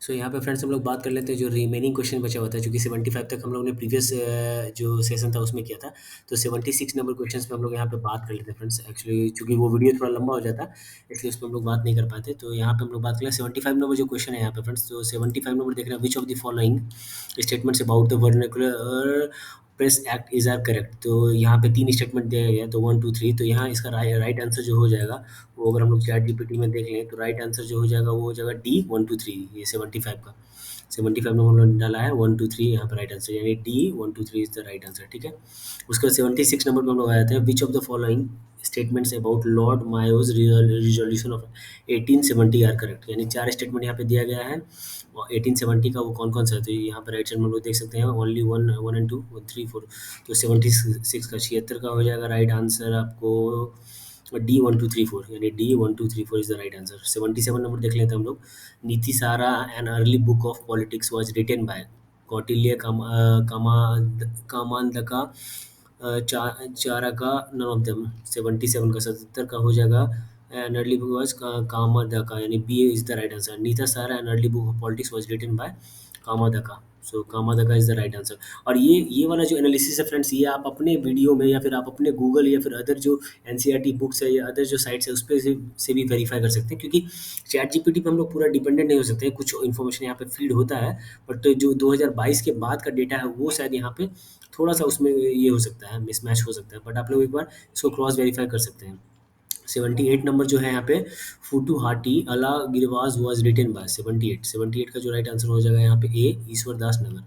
सो यहाँ पे फ्रेंड्स हम लोग बात कर लेते हैं जो रिमेनिंग क्वेश्चन बचा हुआ था, चूँकि 75 तक हम लोग ने प्रीवियस जो सेशन था उसमें किया था। तो 76 नंबर क्वेश्चंस पे हम लोग यहाँ पे बात कर लेते हैं फ्रेंड्स। एक्चुअली चूँकि वो वीडियो थोड़ा लंबा हो जाता, इसलिए उस पे हम लोग बात नहीं कर पाते। तो यहाँ पे हम लोग बात करें 75 नंबर जो क्वेश्चन है यहाँ पे फ्रेंड्स। तो 75 नंबर देख रहे हैं, which of the following statements about the Vernacular Press Act is are correct. तो यहाँ पे 3 स्टेटमेंट दिया गया है, तो 1, 2, 3। तो यहाँ इसका राइट आंसर जो हो जाएगा, वो अगर हम लोग चैट जीपीटी में देख लें तो राइट आंसर जो हो जाएगा वो हो जाएगा डी 1, 2, 3। ये 75 का 75 में हम लोगों ने डाला है 1, 2, 3 यहाँ पर राइट आंसर, यानी D 1, 2, 3 is the right answer. ठीक है। उसके बाद 76 नंबर पे हम लोग आ जाते हैं, which of the following statements about Lord Mayo's resolution of 1870 are correct. यानी 4 स्टेटमेंट यहाँ पे दिया गया है और 1870 का वो कौन कौन सा है। तो यहाँ पर राइट साइड में हम लोग देख सकते हैं ओनली 1 एंड 2, 1, 3, 4। तो 76 का 76 का हो जाएगा राइट आंसर आपको डी 1, 2, 3, 4, यानी D 1, 2, 3, 4 is the right answer. 77 number देख लेते हैं हम लोग, Nitisara an early book of politics was written by Kautilya Kamandaka Charaka none of them. 77 का 77 का हो जाएगा an early book was Kamandaka, यानी B is the right answer. Nitisara an early book of politics was written by Kamandaka. So Kamandaka is the right answer. और ये वाला जो analysis है फ्रेंड्स, ये आप अपने वीडियो में या फिर आप अपने गूगल या फिर अदर जो एनसीईआरटी बुक्स है या अदर जो साइट्स है उस पे से भी वेरीफाई कर सकते हैं, क्योंकि चैट जीपीटी पे हम लोग पूरा डिपेंडेंट नहीं हो सकते हैं। कुछ इन्फॉर्मेशन यहाँ पे फीड होता है, बट जो 2022 के बाद का डेटा है वो शायद यहाँ पे थोड़ा सा उसमें ये हो सकता है, मिसमैच हो सकता है। बट आप लोग एक बार इसको क्रॉस वेरीफाई कर सकते हैं। 78 नंबर जो है यहाँ पे, फुटू हाटी अला गिरवाज वाज रिटेन बाय 78। 78 का जो राइट आंसर हो जाएगा यहाँ पे ए ईश्वर दास नगर।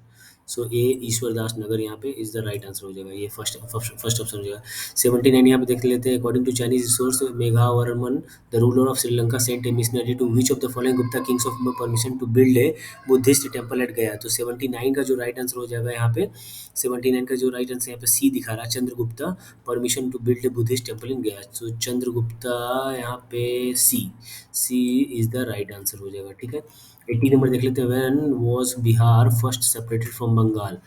सो ए ईश्वर दास नगर यहाँ पे इज द राइट आंसर हो जाएगा, ये फर्स्ट ऑप्शन हो जाएगा। 79 यहाँ पे देख लेते हैं, according to Chinese source Meghavarman the ruler of Sri Lanka sent a missionary to which of the following Gupta kings of permission to build a Buddhist temple at Gaya. तो 79 का जो राइट आंसर हो जाएगा यहाँ पे, 79 का जो राइट आंसर यहाँ पे सी दिखा रहा है, Chandragupta permission to build a Buddhist temple in Gaya. तो चंद्रगुप्ता यहाँ पे C C is the right answer हो जाएगा। ठीक है। 80 नंबर देख लेते हैं, when was Bihar first separated from Bengal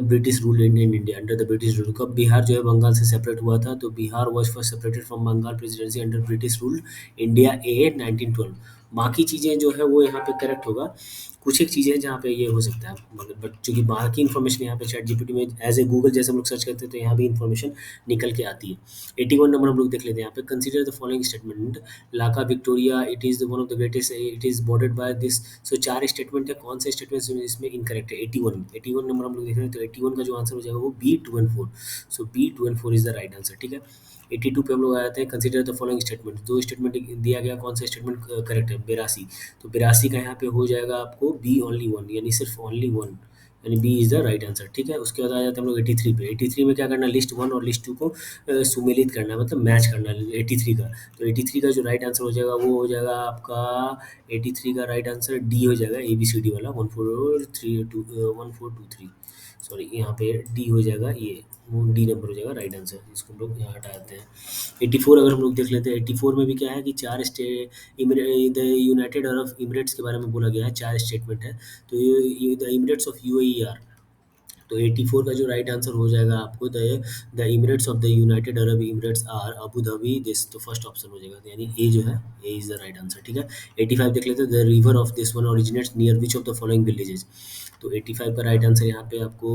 British rule in India under the British rule. कब बिहार जो है बंगाल से सेपरेट हुआ था? तो Bihar was first separated from Bengal presidency under British rule India a 1912। बाकी चीज़ें जो है वो यहाँ पे करेक्ट होगा, कुछ एक चीज़ें हैं जहाँ पे ये हो सकता है, मगर बट चूँकि बाकी इन्फॉर्मेशन यहाँ पे चैट जीपीटी में एज ए गूगल जैसे हम लोग सर्च करते हैं तो यहाँ भी इन्फॉर्मेशन निकल के आती है। 81 नंबर हम लोग देख लेते हैं यहाँ पे, consider the following statement Lake Victoria it is one of the greatest, it is bordered by this. So 4 statement है, कौन से स्टेटमेंट इसमें इनकरेक्ट है? 81 नंबर हम लोग देख रहे हैं, तो 81 का जो आंसर हो जाएगा वो B 2 and 4। So B 2 and 4 is the right answer. ठीक है। 82 पे हम लोग आ जाते हैं, consider the following statement. 2 statement दिया गया, कौन सा स्टेटमेंट करेक्ट है? 82। तो 82 का यहाँ पे हो जाएगा आपको बी ओनली 1, यानी सिर्फ ओनली 1, यानी B is the right answer. ठीक है। उसके बाद आ जाते हैं हम लोग 83 पे। 83 में क्या करना है? लिस्ट 1 और लिस्ट 2 को सुमेलित करना है, मतलब मैच करना है 83 का। तो 83 का जो राइट आंसर हो जाएगा वो हो जाएगा आपका 83 का राइट आंसर डी हो जाएगा, ए बी सी डी वाला 1423, सॉरी यहाँ पे डी हो जाएगा, ये डी नंबर हो जाएगा राइट आंसर। इसको हम लोग यहाँ हटा देते हैं। 84 अगर हम लोग देख लेते हैं, 84 में भी क्या है कि 4 द यूनाइटेड अरब इमिरेट्स के बारे में बोला गया है, 4 स्टेटमेंट है। तो ये the emirates of UAE are. तो 84 का जो राइट आंसर हो जाएगा आपको, the emirates of the United Arab Emirates are Abu Dhabi this. तो फर्स्ट ऑप्शन हो जाएगा, तो यानी ए जो है, A is the right answer. ठीक है। 85 देख लेते हैं, the river of this one originates near which of the following villages. तो 85 का राइट आंसर यहाँ पे आपको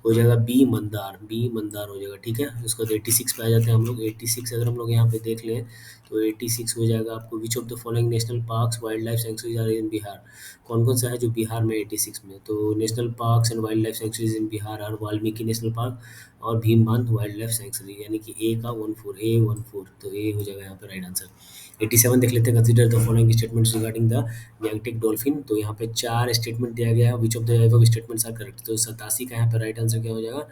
हो जाएगा बी मंदार, बी मंदार हो जाएगा। ठीक है। उसके बाद 86 पे आ जाते हैं हम लोग। 86 अगर हम लोग यहाँ पे देख लें तो 86 हो जाएगा आपको, which of the following national parks wild life sanctuaries are in Bihar. कौन कौन सा है जो बिहार में 86 में? तो national parks and wild life sanctuaries in Bihar are Valmiki national park और भीमबांध वाइल्ड लाइफ सेंचुरी, यानी कि ए का 14, ए 14। तो ए हो जाएगा यहाँ पे राइट आंसर। 87 देख लेते हैं, consider the following statements regarding the magnetic dolphin. तो यहाँ पे 4 स्टेटमेंट दिया गया है, which of the above statements are correct. तो 87 का यहाँ पे राइट आंसर क्या हो जाएगा?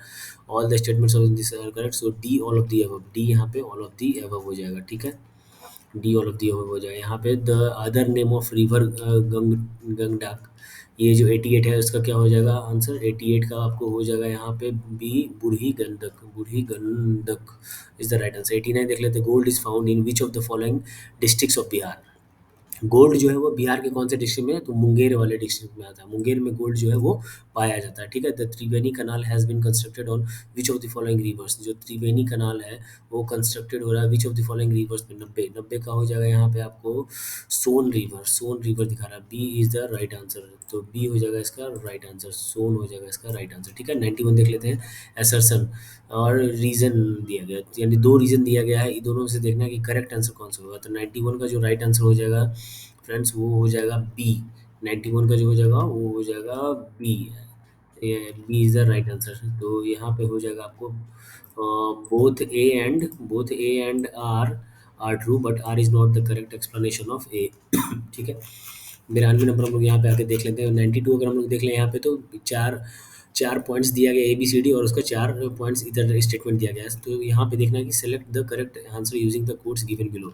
All the statements of this are correct. So D all of the above, D यहाँ पे ऑल ऑफ द एबव हो जाएगा। ठीक है। डी ऑल ऑफ दी हो जाएगा। यहाँ पे the other name of river Gandak, ये जो 88 है उसका क्या हो जाएगा आंसर? 88 का आपको हो जाएगा यहाँ पे B Burhi Gandak, Burhi Gandak is the right answer. 89 देख लेते हैं, gold is found in which of the following districts of Bihar. Gold जो है वो बिहार के कौन से डिस्ट्रिक्ट में है? तो मुंगेर वाले डिस्ट्रिक्ट में आता है। मुंगेर में गोल्ड जो है वो पाया जाता है, ठीक है। The Triveni canal has been constructed on which of the following rivers? जो त्रिवेणी कनाल है वो कंस्ट्रक्टेड हो रहा है which of the following rivers पे? 90 का हो जाएगा यहाँ पे आपको सोन रिवर दिखा रहा है। B is the right answer, तो बी हो जाएगा इसका राइट आंसर, सोन हो जाएगा इसका राइट आंसर, ठीक है। 91 देख लेते हैं। एसरसन और रीज़न दिया गया, यानी 2 रीज़न दिया गया है, इन दोनों में से देखना है कि करेक्ट आंसर कौन-सा होगा। तो 91 का जो राइट आंसर हो जाएगा फ्रेंड्स वो हो जाएगा बी। 91 का जो हो जाएगा वो हो जाएगा बी। ये B is the right answer. तो यहाँ पे हो जाएगा आपको both A and R true but R is not the correct explanation of A. ठीक है। 92 नंबर हम लोग यहाँ पे आके देख लेते हैं। 92 अगर हम लोग देख लें यहाँ पे तो चार चार पॉइंट्स दिया गया ए बी सी डी और उसका 4 पॉइंट्स इधर स्टेटमेंट दिया गया है। तो यहाँ पे देखना है कि select the correct answer using the codes given below.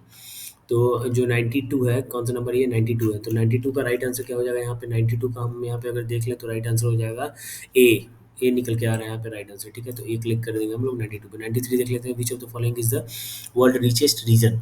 तो जो 92 है, कौन सा नंबर ये 92 है, तो 92 का राइट आंसर क्या हो जाएगा यहाँ पे? 92 का हम यहाँ पे अगर देख लें तो राइट आंसर हो जाएगा ए। ए निकल के आ रहा है यहाँ पे राइट आंसर, ठीक है। तो ए क्लिक कर देंगे हम लोग 92 पे। 93 देख लेते हैं। Which of the following is the world richest region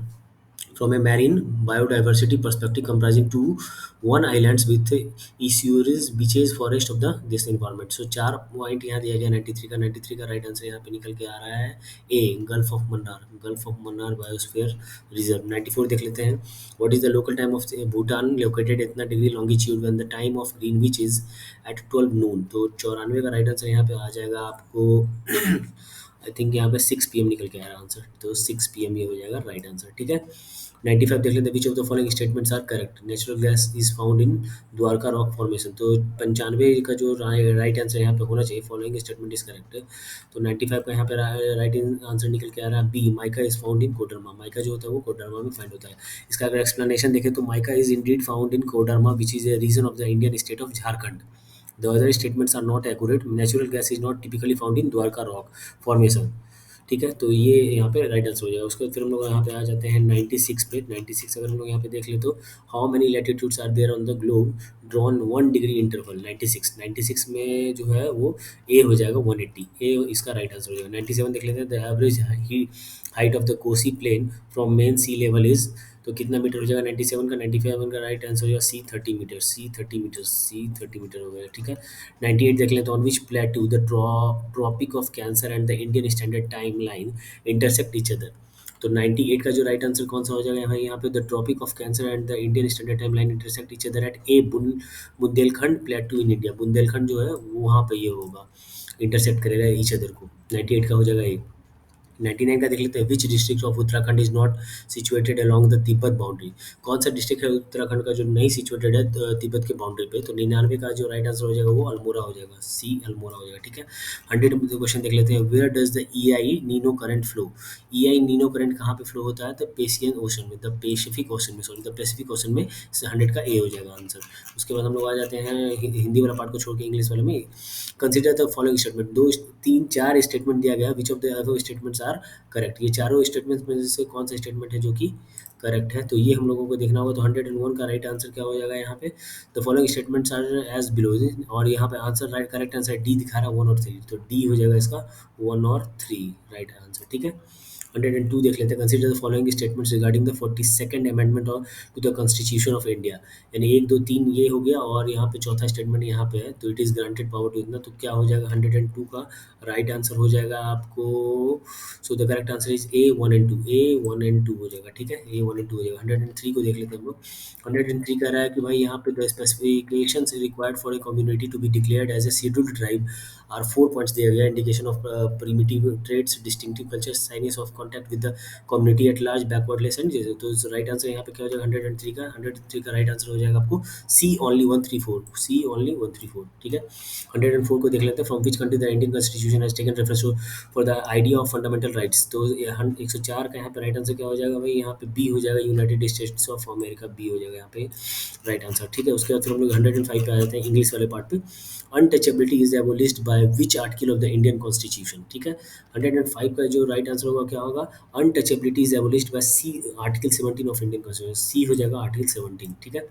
from a marine biodiversity perspective comprising two one islands with issues beaches forest of the this environment? So 4 point यहाँ दिया गया 93 का। 93 का राइट आंसर यहाँ पे निकल के आ रहा है A, Gulf of Mannar biosphere reserve. 94 देख लेते हैं। What is the local time of Bhutan located इतना degree longitude when the time of Greenwich is at 12 noon? तो 94 का राइट आंसर यहाँ पे आ जाएगा आपको आई थिंक यहाँ पे 6 PM निकल के आया आंसर, तो 6 PM ये हो जाएगा राइट आंसर, ठीक है। 95 देख लेते हैं। Which of the following statements are correct? Natural gas is found in Dwarka rock formation. तो 95 का जो राइट आंसर यहाँ पे होना चाहिए, फॉलोइंग स्टेटमेंट इज करेक्ट। तो 95 का यहाँ पे राइट आंसर निकल के आ रहा है B, mica is found in Koderma. Mica जो होता है वो कोडरमा में फाइंड होता है। इसका अगर एक्सप्लेनेशन देखें तो mica is indeed found in Koderma which is a region of the Indian state of Jharkhand. The other statements are not accurate. Natural gas is not typically found in Dwarka rock formation. ठीक है, तो ये यहाँ पे right answer हो जाएगा। उसके बाद फिर हम लोग यहाँ पे आ जाते हैं 96 पे। 96 अगर हम लोग यहाँ पे देख ले तो how many latitudes are there on the globe drawn 1 degree interval? 96 में जो है वो ए हो जाएगा 180। ए इसका राइट आंसर हो जाएगा। 97 देख लेते हैं। The average height of the Kosi plain from mean sea level is, तो कितना मीटर हो जाएगा 97 का? 95 का राइट आंसर हो जाएगा सी 30 मीटर हो गया, ठीक है। 98 देख लें तो on which plateau the Tropic of Cancer and the Indian standard time line intersect each other? तो 98 का जो राइट आंसर कौन सा हो जाएगा यहाँ पे? The Tropic of Cancer and the Indian standard time line intersect each other at a Bundelkhand plateau in India. Bundelkhand जो है वो वहाँ पे ये होगा, इंटरसेक्ट करेगा ईच अदर को। 98 का हो जाएगा ए। 99 का देख लेते हैं। Which district of Uttarakhand is not situated along the Tibet boundary? कौन सा डिस्ट्रिक्ट है उत्तराखंड का जो नहीं सिचुएटेड है तिब्बत के बाउंड्री पे? तो 99 का जो राइट आंसर हो जाएगा वो अल्मोड़ा हो जाएगा, सी अल्मोड़ा हो जाएगा, ठीक है। 100 क्वेश्चन देख लेते हैं। Where does the El Nino current flow? El Nino current कहाँ पे फ्लो होता है? द पेशियन ओशन में, द पेसिफिक ओशन में, सॉरी द पेसिफिक ओशन में। 100 का ए हो जाएगा आंसर। उसके बाद हम लोग आ जाते हैं हिंदी वाला पार्ट को छोड़ के इंग्लिश वाले में। Consider the following statement. 2 3 4 statement दिया गया, which of the above statements are correct? ये चारों स्टेटमेंट्स में से कौन सा स्टेटमेंट है जो कि करेक्ट है? तो ये हम लोगों को देखना होगा। तो 101 का राइट आंसर क्या हो जाएगा यहाँ पे? The following statements are as below, और यहाँ पे answer right correct answer D दिखा रहा है 1 और 3, तो डी हो जाएगा इसका 1 और 3 राइट आंसर, ठीक है। 102 देख लेते हैं। Consider the following statements regarding the 42nd amendment to the constitution of India. यानी 1 2 3 ये हो गया और यहाँ पे चौथा स्टेटमेंट यहाँ पे है, तो it is granted power to इतना। तो क्या हो जाएगा 102 का राइट आंसर हो जाएगा आपको? सो the correct answer is a 1 and 2, A 1 and 2 हो जाएगा, ठीक है। ए 1 एंड 2 हो जाएगा। 103 को देख लेते हैं हम लोग। 103 कह रहा है कि भाई यहाँ पे the specifications required for a community to be declared as a scheduled tribe are 4 points दिया गया। Indication of primitive traits, distinctive culture, shyness of contact with the community at large, backwardness and जैसे। तो right answer यहाँ पे क्या हो जाएगा 103 का? 103 का राइट आंसर हो जाएगा आपको सी ओनली 134, सी ओनली 134, ठीक है। 104 को देख लेते हैं। From which country the Indian constitution has taken reference for the idea of fundamental rights? तो 104 का यहाँ पे राइट आंसर क्या हो जाएगा भाई? यहाँ पे बी हो जाएगा, United States of America, B हो जाएगा यहाँ पे राइट आंसर, ठीक है। उसके बाद फिर हम लोग 105 पे आ जाते हैं इंग्लिश वाले पार्ट पे। Untouchability is abolished by which article of the Indian constitution? ठीक है। 105 का जो राइट आंसर होगा क्या होगा? Untouchability is abolished by C article 17 of Indian constitution, C हो जाएगा आर्टिकल 17, ठीक है।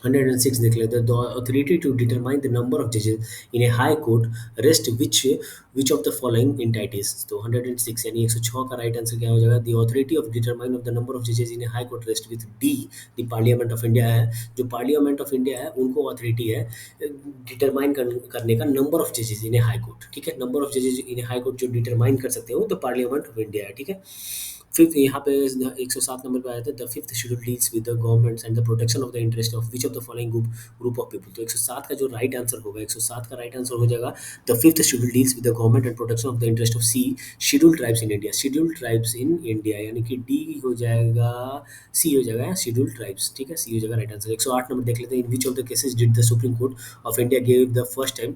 106 देख लेते हैं. The authority to determine the number of judges in a high court rest which of the following entities. तो 106 यानी 106 का राइट आंसर क्या हो जाएगा? The authority of determine of the number of judges in a high court rest with D. the parliament of India है. जो parliament of India है उनको अथॉरिटी है डिटरमाइन करने का नंबर ऑफ जजेस इन ए हाई कोर्ट. ठीक है, नंबर ऑफ जजेस इन ए हाई कोर्ट जो डिटरमाइन कर सकते हो तो पार्लियामेंट ऑफ इंडिया है. ठीक है. फिफ्थ यहाँ पे 107 नंबर पे आया था. The fifth schedule deals with the governments and the protection of the interest of which of the following group of people. तो 107 का जो राइट आंसर होगा, 107 का राइट आंसर हो जाएगा the fifth schedule deals with the government and protection of the interest of C schedule tribes in India. Schedule tribes in India यानी कि D हो जाएगा, सी हो जाएगा शेड्यूल ट्राइब्स. ठीक है, सी हो जाएगा राइट आंसर. 108 नंबर देख लेते हैं. In which of the cases did the Supreme Court of India give the first time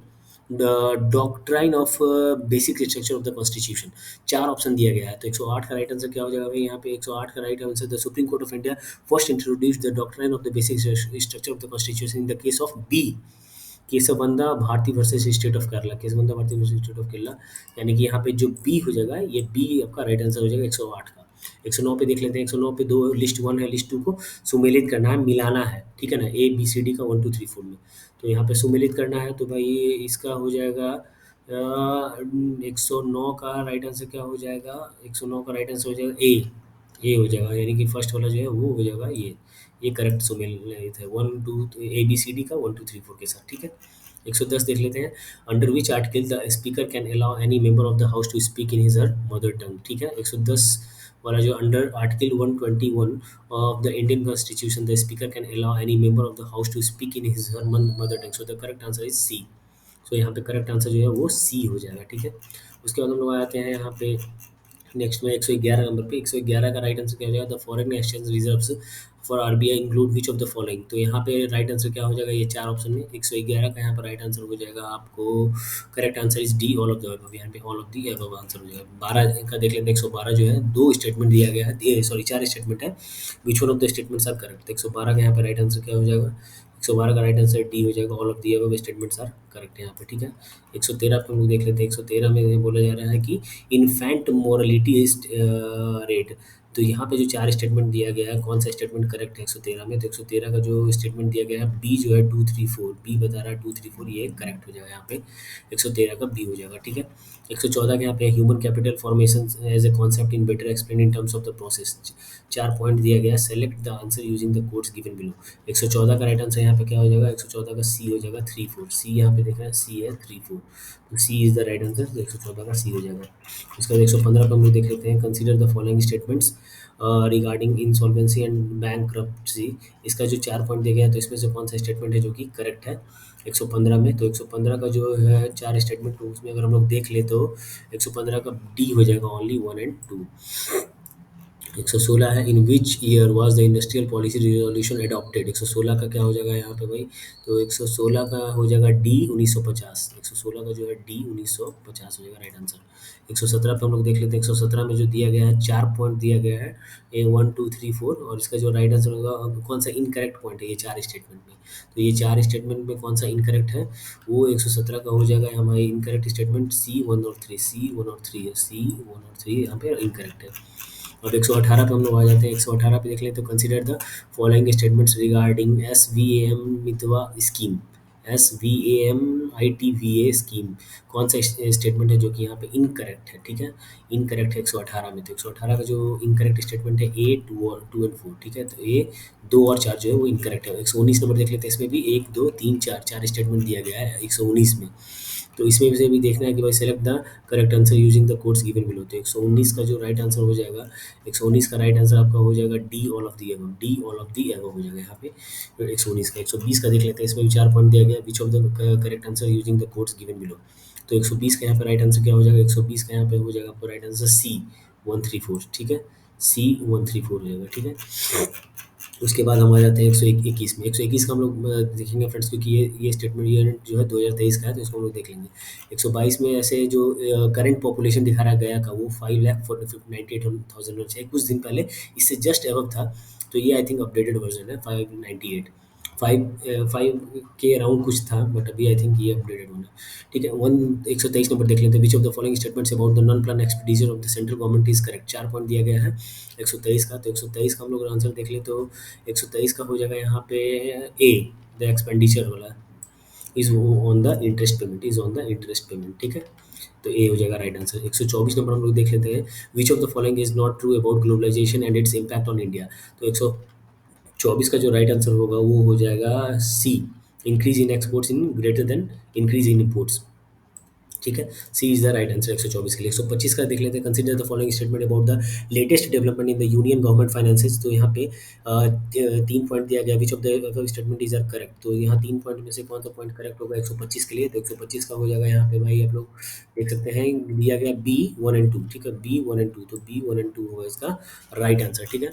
the doctrine of basic structure of the constitution. चार ऑप्शन दिया गया है. तो 108 का राइट आंसर क्या हो जाएगा भाई? यहाँ पे 108 का right answer the Supreme Court of India first introduce the doctrine of the basic structure of the constitution in the case of B Kesavananda Bharati versus state of Kerala. Kesavananda Bharati versus state of Kerala यानी कि यहाँ पे जो बी हो जाएगा, ये बी आपका right answer हो जाएगा 108 का. 109 पे देख लेते हैं. 109 पे दो लिस्ट वन है, लिस्ट टू को सुमेलित करना है, मिलाना है. ठीक है ना, ए बी सी डी का 1 2 3 4 में. तो यहाँ पे सुमेलित करना है तो भाई इसका हो जाएगा 109 का राइट आंसर क्या हो जाएगा? 109 का राइट आंसर हो जाएगा ए हो जाएगा यानी कि फर्स्ट वाला जो है वो हो जाएगा ये करेक्ट सुमेलित है. 1 2 ए बी सी डी का 1 2 3 4 के साथ. ठीक है. 110 देख लेते हैं. Under which article the speaker can allow any member of the house to speak in his her mother tongue. ठीक है. 110 वाला जो under article 121 of the Indian constitution the speaker can allow any member of the house to speak in his her mother tongue. So the correct answer is C. So यहाँ पे correct answer जो है वो सी हो जाएगा. ठीक है. उसके बाद हम लोग आते हैं यहाँ पे नेक्स्ट में 111 नंबर पे. 111 का राइट आंसर क्या हो जाएगा? The foreign exchange reserves for RBI include which of the following. तो यहाँ पे राइट आंसर क्या हो जाएगा? ये चार ऑप्शन में 111 का यहाँ पर राइट आंसर हो जाएगा आपको. Correct answer is D all of the above. यहाँ पे all of the above answer हो जाएगा. 12 का देख लेते हैं. 112 जो है दो स्टेटमेंट दिया गया है, सॉरी चार स्टेटमेंट है. Which one of the statements are correct. 112 का यहाँ पर राइट आंसर क्या हो जाएगा? 112 का राइट आंसर डी हो जाएगा. All of the above statements are correct यहाँ पे. ठीक है. 113 पे हम लोग देख लेते हैं. 113 में बोला जा रहा है कि इन्फेंट मोरलिटी रेट. तो यहाँ पे जो चार स्टेटमेंट दिया गया है, कौन सा स्टेटमेंट करेक्ट है 113 में? तो 113 का जो स्टेटमेंट दिया गया है बी जो है 2 3 4, बी बता रहा है 2 3 4, ये करेक्ट हो जाएगा यहाँ पे. 113 का बी हो जाएगा. ठीक है. 114 के यहाँ पे human capital formation as a concept in better explain in terms of the process. चार पॉइंट दिया गया है. Select the answer using the codes given below. 114 का राइट आंसर यहाँ पे क्या हो जाएगा? 114 का सी हो जाएगा 3 4. सी यहाँ पे देख रहे हैं, सी है 3 4. तो सी इज द राइट आंसर. तो 114 का सी हो जाएगा. उसके बाद 115 पे हम लोग देख लेते हैं. Consider the following statements regarding insolvency and bankruptcy. इसका जो चार पॉइंट दिया गया है तो इसमें से कौन सा स्टेटमेंट है जो कि करेक्ट है 115 में? तो 115 का जो है चार स्टेटमेंट उसमें अगर हम लोग देख ले तो 115 का डी हो जाएगा ओनली 1 एंड 2. 116 है. In which year was the industrial policy resolution adopted. 116 का क्या हो जाएगा यहाँ पे भाई? तो 116 का हो जाएगा डी 1950. 116 का जो है डी 1950 हो जाएगा राइट आंसर. 117 पे हम लोग देख लेते हैं. 117 में जो दिया गया है चार पॉइंट दिया गया है ए 1 2 3 4, और इसका जो राइट आंसर होगा कौन सा इनकरेक्ट पॉइंट है ये चार स्टेटमेंट में. तो ये चार स्टेटमेंट में कौन सा इनकरेक्ट है वो 117 का हो जाएगा हमारे इनकरेक्ट स्टेटमेंट सी 1 और 3. सी 1 और 3 है. सी 1 और 3 यहाँ पे इनकरेक्ट है. अब 118 पे हम लोग आ जाते हैं. 118 पे देख लेते हैं. Consider the following statements regarding SVM Mitwa scheme. SVM आईटीवीए scheme कौन सा स्टेटमेंट है जो कि यहाँ पे इनकरेक्ट है? ठीक है, इनकरेक्ट है 118 में. तो 118 का जो इनकरेक्ट स्टेटमेंट है ए 2 एंड 4. ठीक है, तो ए 2 और 4 जो है वो इनकरेक्ट है. 119 नंबर देख लेते हैं. इसमें भी 1 2 3 4 चार स्टेटमेंट दिया गया है 119 में. तो इसमें से भी देखना है कि भाई select the correct answer using the codes given below. तो 119 का जो राइट आंसर हो जाएगा, 119 का राइट आंसर आपका हो जाएगा D all of the above. D all of the above हो जाएगा यहाँ पे 119 का. 120 का देख लेते हैं. इसमें भी चार पॉइंट दिया गया. Which of the correct answer using the codes given below. तो 120 का यहाँ पे राइट आंसर क्या हो जाएगा? 120 का यहाँ पे हो जाएगा आपको राइट आंसर सी 134. ठीक है, सी 134 हो जाएगा. ठीक है. उसके बाद हम आ जाते हैं 121 में. 121 का हम लोग देखेंगे फ्रेंड्स, क्योंकि ये स्टेटमेंट ये जो है 2023 का है तो इसको हम लोग देख लेंगे. 122 में ऐसे जो करंट पॉपुलेशन दिखा रहा गया का वो 5,98,000 है. कुछ दिन पहले इससे जस्ट एबव था. तो ये आई थिंक अपडेटेड वर्जन है 598. फाइव के अराउंड कुछ था, बट अभी आई थिंक ये अपडेटेड होना है। ठीक है, वन 123 नंबर देख लेते हैं। Which of the following statements about the non plan expenditure of the central government is correct. 4 point दिया गया है 123 का, तो 123 का हम लोग आंसर देख ले तो 123 का हो जाएगा यहाँ पे ए, द एक्सपेंडिचर वाला is on the interest payment, is on the interest payment. ठीक है, तो ए हो जाएगा राइट आंसर। 124 नंबर हम लोग देख लेते हैं। Which of the following is not true about globalisation and its impact on India. तो 124 का जो राइट आंसर होगा वो हो जाएगा C, increase in exports in greater than increase in imports. ठीक है, C is the right answer 124 के लिए। 125 का देख लेते हैं। Consider the following statement about the latest development in the union government finances. तो यहाँ पे 3 पॉइंट दिया गया। Which of the statement is are correct. तो यहाँ 3 पॉइंट में से कौन सा पॉइंट करेक्ट होगा 125 के लिए। तो 125 का हो जाएगा यहाँ पे भाई, आप लोग देख सकते हैं दिया गया बी 1 एंड 2। ठीक है, बी 1 एंड 2, तो बी 1 एंड 2 होगा इसका राइट आंसर। ठीक है,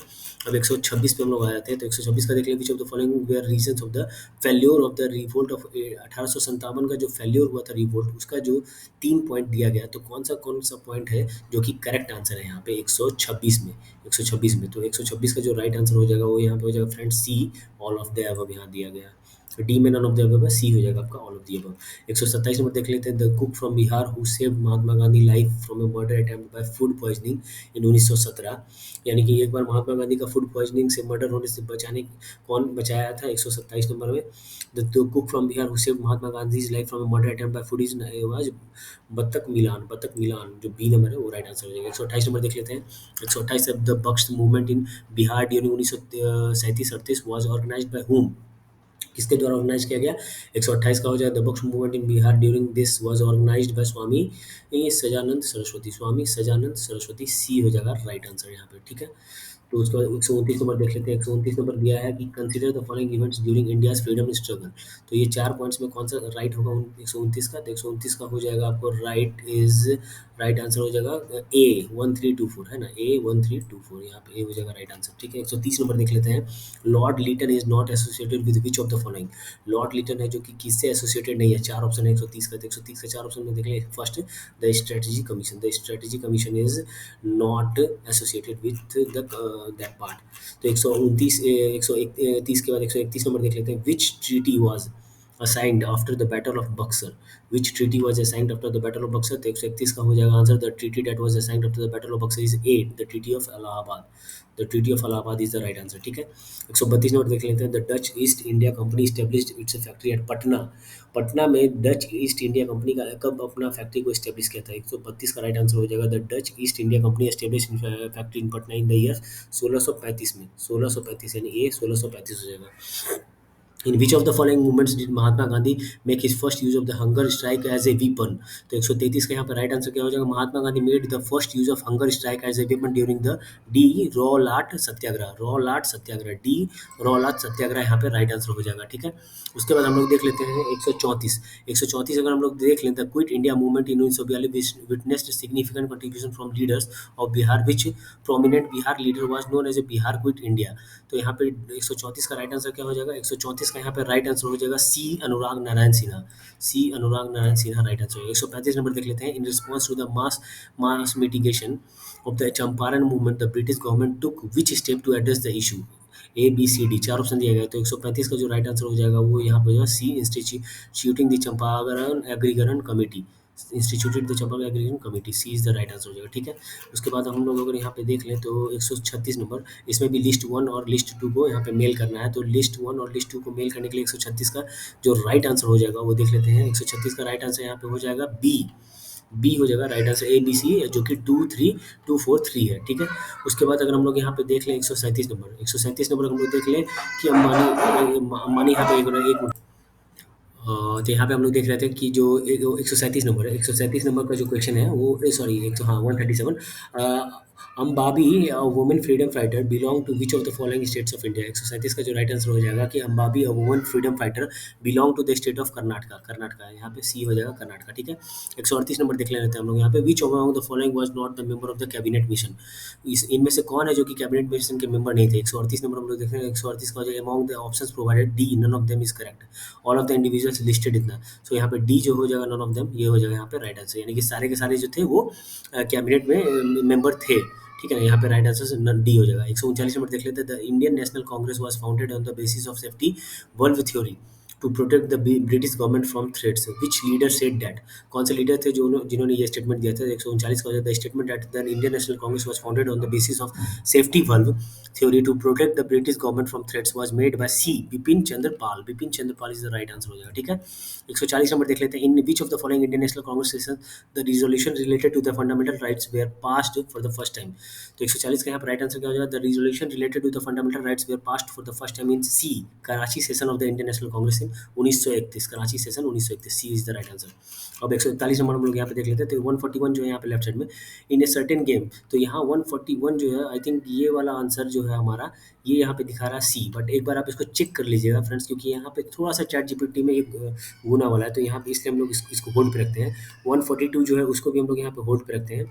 अब 126 पे हम लोग आ जाते हैं। तो 126 का देख लें। Which of the following were reasons of the failure of the revolt of 1857 का जो फेल्योर हुआ था रिवोल्ट, उसका जो 3 पॉइंट दिया गया, तो कौन सा पॉइंट है जो कि करेक्ट आंसर है यहाँ पे 126 में। 126 में तो 126 का जो राइट आंसर हो जाएगा वो यहाँ पे हो जाएगा friend C, all of the above यहाँ दिया गया। डी में नन ऑफ द अबव है, सी हो जाएगा आपका all of the above. 127 number देख लेते हैं। The cook from Bihar who saved Mahatma Gandhi life from a murder attempt by food poisoning in 1917। यानी कि एक बार महात्मा गांधी का फूड पॉइजनिंग से मर्डर होने से बचाने कौन बचाया था 127 नंबर में। The cook from Bihar who saved Mahatma Gandhi life from a murder attempt by food is was बतक मिलान जो बी नंबर है वो राइट आंसर हो जाएगा। 128 नंबर देख लेते हैं। 128 the Bakasht movement in Bihar during 1937-38 was organised by whom. किसके द्वारा ऑर्गेनाइज किया गया। 128 का हो जाएगा the Bakasht movement in Bihar during this was organised by Swami Sahajanand Saraswati. Swami Sahajanand Saraswati, C हो जाएगा राइट आंसर यहाँ पे। ठीक है, तो उसके बाद 129 नंबर देख लेते हैं। 129 नंबर दिया है कि consider the following events during India's freedom struggle. तो ये 4 पॉइंट्स में कौन सा राइट होगा 129 का। तो 129 का हो जाएगा आपको राइट आंसर हो जाएगा ए 1324 है ना, ए 1324 यहाँ पे ए हो जाएगा राइट आंसर। ठीक है, 130 नंबर देख लेते हैं। Lord Lytton is not associated with which of the following. Lord Lytton है जो कि किससे एसोसिएटेड नहीं है। 4 ऑप्शन है 130 का। तो 130 का 4 ऑप्शन में देख लें। First, the strategy commission. The strategy commission is not associated with the that part. तो 129 130 के बाद 131 नंबर देख लेते हैं। Which treaty was assigned after the battle of Buxar. Which treaty was assigned after the battle of Buxar. तो 131 का हो जाएगा answer the treaty that was assigned after the battle of Buxar is A, the treaty of Allahabad. The treaty of Allahabad is the right answer. ठीक है, 132 number देख लेते हैं। The Dutch East India Company established its factory at Patna. Patna में Dutch East India company का कब अपना factory को स्टेब्लिश किया था। 132 का राइट आंसर हो जाएगा the Dutch East India Company establish factory in Patna in the year 1635 में। 1635 यानी ए 1635 हो जाएगा। In which of the following movements did Mahatma Gandhi make his first use of the hunger strike as a weapon. तो 133 का यहाँ पर राइट आंसर क्या हो जाएगा। Mahatma Gandhi made the first use of hunger strike as a weapon during the D Rowlatt Satyagraha. Rowlatt Satyagraha, D Rowlatt Satyagraha यहाँ पे right answer हो जाएगा। ठीक है, उसके बाद हम लोग देख लेते हैं 134। 134 अगर हम लोग देख लें the Quit India movement in 1942 witnessed significant contribution from leaders of Bihar which prominent Bihar leader was known as a Bihar Quit India. तो यहाँ पे 134 का राइट आंसर क्या हो जाएगा। 134 का यहाँ पे राइट आंसर हो जाएगा C Anurag Narayan Sinha. C Anurag Narayan Sinha right answer. 135 number देख लेते हैं। In response to the mass mitigation of the Champaran movement the British government took which step to address the issue. A B C D 4 option दिया गया। तो 135 का जो राइट आंसर हो जाएगा वो यहाँ पे हो जाएगा C, instituting the Champaran agrarian committee. Instituted the Champaran agrarian committee, C is the right answer हो जाएगा। ठीक है, उसके बाद हम लोग अगर यहाँ पे देख लें तो 136 नंबर, इसमें भी लिस्ट 1 और लिस्ट 2 को यहाँ पे मेल करना है। तो लिस्ट 1 और लिस्ट 2 को मेल करने के लिए 136 का जो राइट आंसर हो जाएगा वो देख लेते हैं। 136 का राइट आंसर यहाँ पे हो जाएगा बी, बी हो जाएगा right answer. A B C जो कि 2 3 2 4 3 है। ठीक है, उसके बाद अगर हम लोग यहाँ पे देख लें 137 नंबर, 137 नंबर हम लोग देख लें कि अंबानी यहाँ पे एक तो यहाँ पे हम लोग देख रहे थे कि जो 137 नंबर है, 137 नंबर का जो क्वेश्चन है वो सॉरी एक तो हाँ 137 Ambabai women freedom fighter belong to which of the following states of India. 137 का जो राइट आंसर हो जाएगा कि Ambabai women freedom fighter belong to the state of Karnataka. Karnataka यहाँ पे सी हो जाएगा कर्नाटका। ठीक है, 138 नंबर देख लेते हैं हम लोग यहाँ पे। Which among the following was not the member of the cabinet mission. इनमें से कौन है जो कि कैबिनेट मिशन के मेंबर नहीं थे। 138 नंबर हम लोग देख रहे हैं। 138 का हो जाएगा among the options provided D none of them is correct, all of the individuals listed in the. So यहाँ पे डी जो हो जाएगा नन ऑफ देम, ये हो जाएगा यहाँ पे राइट आंसर। यानी कि सारे के सारे जो थे वो कैबिनेट में मेंबर थे। ठीक है ना, यहाँ पे राइट आंसर डी हो जाएगा। 139 नंबर देख लेते हैं। The Indian National Congress was founded on the basis of safety valve theory to protect the British government from threats, which leader said that. कौन से लीडर थे जो जिन्होंने ये स्टेटमेंट दिया था? 139 का हो जाता है, the statement that the Indian National Congress was founded on the basis of safety valve theory to protect the British government from threats was made by C. Bipin Chandra Pal. Bipin Chandra Pal is the right answer हो जाएगा। ठीक है, 140 number देख लेते हैं। In which of the following Indian National Congress session the resolution related to the fundamental rights were passed for the first time. तो 140 का यहाँ पर राइट आंसर क्या हो जाएगा? The resolution related to the fundamental rights were passed for the first time in C, Karachi session of the Indian National Congress in 1931। Karachi session 1931, C is the right answer. अब 141 number हम लोग यहाँ पे देख लेते हैं। तो 141 जो है यहाँ पे लेफ्ट साइड में, इन ए सर्टेन गेम। तो यहाँ 141 जो है, आई थिंक ये वाला आंसर जो है हमारा, ये यहाँ पे दिखा रहा है सी, बट एक बार आप इसको चेक कर लीजिएगा फ्रेंड्स, क्योंकि यहाँ पे थोड़ा सा चैट जीपीटी में एक गुना वाला है, तो यहाँ पे इसलिए हम लोग इसको होल्ड पे रखते हैं। 142 जो है उसको भी हम लोग यहाँ पे होल्ड पे रखते हैं।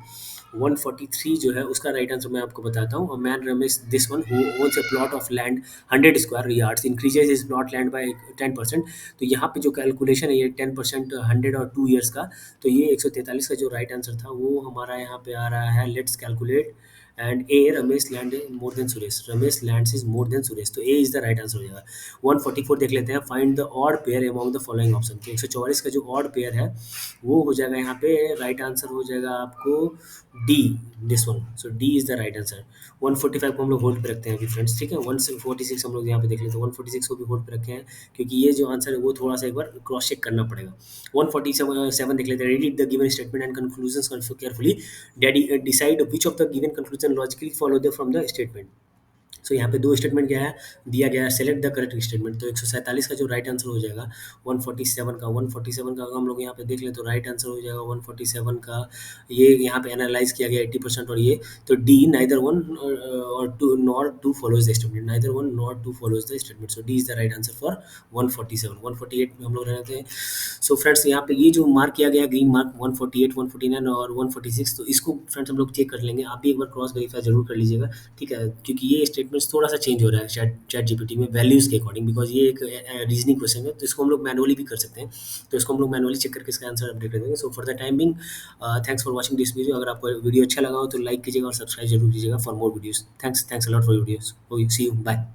143 जो है उसका राइट आंसर मैं आपको बताता हूँ। Man Ramesh this one who owns a plot of land 100 square yards increases his plot land by 10%। तो यहाँ पे जो कैलकुलेशन है ये 10%, 100 और 2 ईयर्स का, तो ये 143 का जो राइट आंसर था वो हमारा यहाँ पे आ रहा है। Let's calculate and A Ramesh land more than Suresh, Ramesh lands is more than Suresh, तो ए इज द राइट आंसर हो जाएगा। 144 देख लेते हैं। Find the odd pair among the following option. तो 144 का जो ऑड पेयर है वो हो जाएगा यहाँ पे, राइट आंसर हो जाएगा आपको D, this one. So D is the right answer. 145 को हम लोग होल्ड पे रखते हैं अभी फ्रेंड्स, ठीक है। 146 हम लोग यहाँ पे देख लेते हैं। 146 को भी होल्ड पे रखे हैं, क्योंकि ये जो आंसर है वो थोड़ा सा एक बार क्रॉस चेक करना पड़ेगा। 147 देख लेते हैं। Read the given statement and conclusions carefully, decide which of the given conclusion logically follow the from the statement. So यहाँ पे दो स्टेटमेंट क्या है दिया गया है, सेलेक्ट द करेक्ट स्टेटमेंट। तो 147 का जो राइट आंसर हो जाएगा 147 का अगर हम लोग यहाँ पे देख लें तो राइट आंसर हो जाएगा 147 का, ये यहाँ पे एनालाइज किया गया 80% और ये, तो डी नाइदर वन और two nor two follows the statement, neither one nor two follows the statement. So D is the right answer for 147। 148 में हम लोग रहते हैं। सो फ्रेंड्स यहाँ पे ये जो मार्क किया गया ग्रीन मार्क 148, 149 और 146, तो इसको फ्रेंड्स हम लोग चेक कर लेंगे। आप भी एक बार क्रॉस वेरीफाई जरूर कर लीजिएगा, ठीक है, क्योंकि ये स्टेटमेंट्स थोड़ा सा चेंज हो रहा है चैट जीपीटी में वैल्यूज़ के अकॉर्डिंग, बिकॉज ये एक रीजनिंग क्वेश्चन है, तो इसको हम लोग मैनुअली भी कर सकते हैं। तो इसको हम लोग मैनुअली चेक करके इसका आंसर अपडेट कर देंगे। So for the time being, thanks for watching this video. अगर आपको वीडियो अच्छा लगा हो तो लाइक कीजिएगा और सब्सक्राइब जरूर कीजिएगा for more videos. Thanks a lot for videos. See you, bye.